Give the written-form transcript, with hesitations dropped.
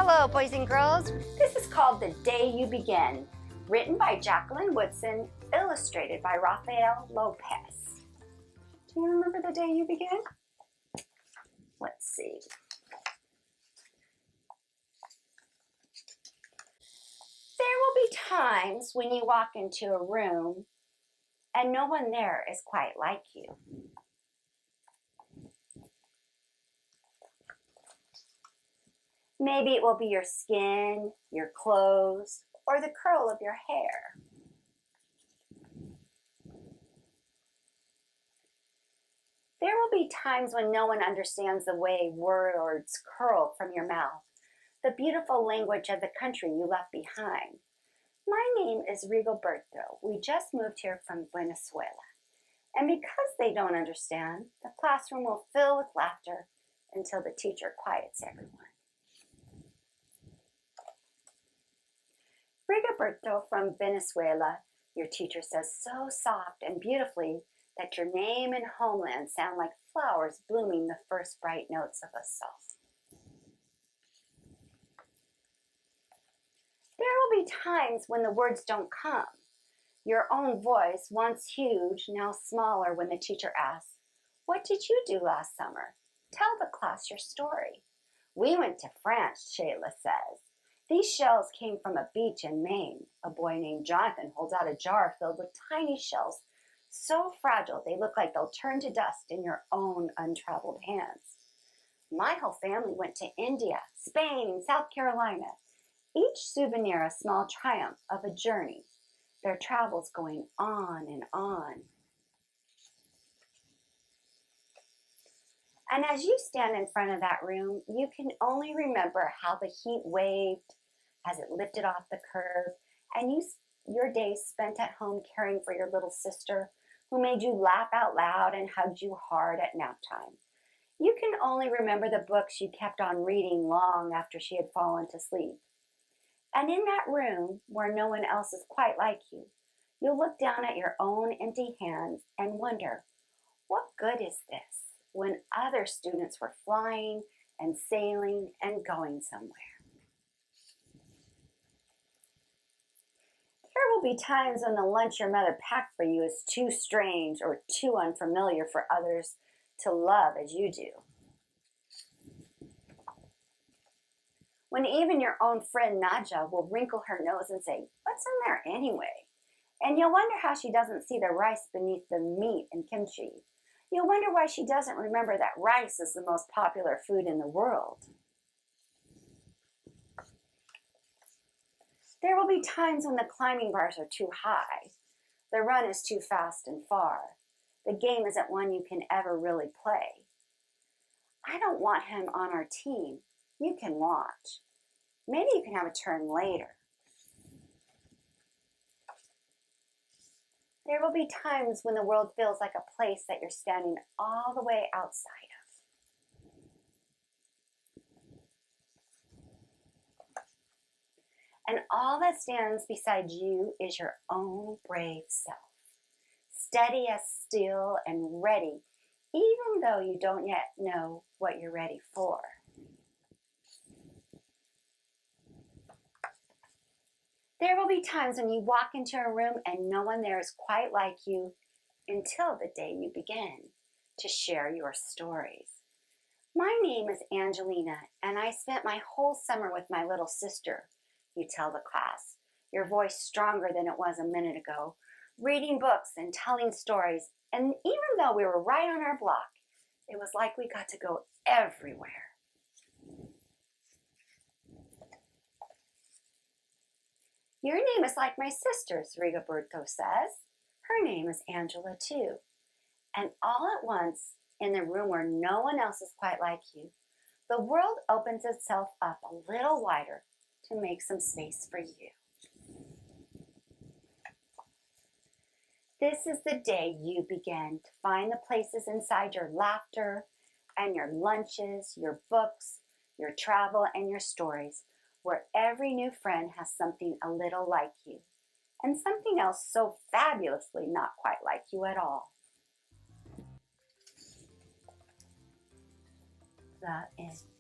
Hello, boys and girls. This is called The Day You Begin, written by Jacqueline Woodson, illustrated by Rafael Lopez. Do you remember the day you begin? Let's see. There will be times when you walk into a room and no one there is quite like you. Maybe it will be your skin, your clothes, or the curl of your hair. There will be times when no one understands the way words curl from your mouth, the beautiful language of the country you left behind. My name is Rigoberto. We just moved here from Venezuela. And because they don't understand, the classroom will fill with laughter until the teacher quiets everyone. Rigoberto from Venezuela, your teacher says so soft and beautifully that your name and homeland sound like flowers blooming the first bright notes of a song. There will be times when the words don't come. Your own voice, once huge, now smaller when the teacher asks, "What did you do last summer? Tell the class your story." "We went to France," Shayla says. "These shells came from a beach in Maine." A boy named Jonathan holds out a jar filled with tiny shells, so fragile they look like they'll turn to dust in your own untraveled hands. "My whole family went to India, Spain, South Carolina. Each souvenir a small triumph of a journey. Their travels going on and on." And as you stand in front of that room, you can only remember how the heat waved as it lifted off the curb, and your days spent at home caring for your little sister, who made you laugh out loud and hugged you hard at nap time. You can only remember the books you kept on reading long after she had fallen to sleep. And in that room, where no one else is quite like you, you'll look down at your own empty hands and wonder, what good is this when other students were flying and sailing and going somewhere? There will be times when the lunch your mother packed for you is too strange or too unfamiliar for others to love as you do. When even your own friend Nadja will wrinkle her nose and say, "What's in there anyway?" And you'll wonder how she doesn't see the rice beneath the meat and kimchi. You'll wonder why she doesn't remember that rice is the most popular food in the world. There will be times when the climbing bars are too high, the run is too fast and far, the game isn't one you can ever really play. "I don't want him on our team." You can watch. Maybe you can have a turn later. There will be times when the world feels like a place that you're standing all the way outside of. And all that stands beside you is your own brave self, steady as steel and ready, even though you don't yet know what you're ready for. There will be times when you walk into a room and no one there is quite like you until the day you begin to share your stories. My name is Angelina, and I spent my whole summer with my little sister, you tell the class, your voice stronger than it was a minute ago, reading books and telling stories. And even though we were right on our block, it was like we got to go everywhere. "Your name is like my sister's," Rigoberto says. Her name is Angela too. And all at once, in the room where no one else is quite like you, the world opens itself up a little wider to make some space for you. This is the day you begin to find the places inside your laughter and your lunches, your books, your travel, and your stories, where every new friend has something a little like you, and something else so fabulously not quite like you at all. The end.